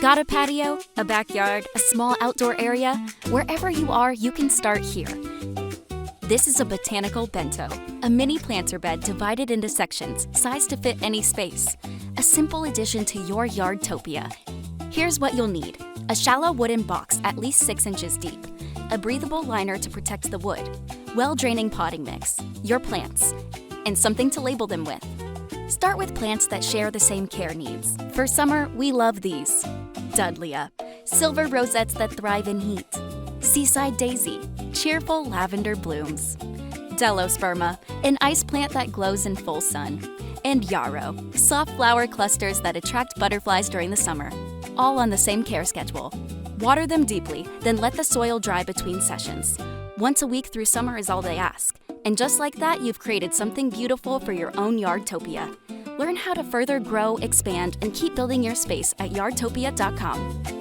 Got a patio, a backyard, a small outdoor area? Wherever you are, you can start here. This is a botanical bento, a mini planter bed divided into sections, sized to fit any space. A simple addition to your Yardtopia. Here's what you'll need. A shallow wooden box at least 6 inches deep. A breathable liner to protect the wood. Well-draining potting mix. Your plants. And something to label them with. Start with plants that share the same care needs. For summer, we love these. Dudleya, silver rosettes that thrive in heat. Seaside daisy, cheerful lavender blooms. Delosperma, an ice plant that glows in full sun. And yarrow, soft flower clusters that attract butterflies during the summer. All on the same care schedule. Water them deeply, then let the soil dry between sessions. Once a week through summer is all they ask. And just like that, you've created something beautiful for your own Yardtopia. Learn how to further grow, expand, and keep building your space at yardtopia.com.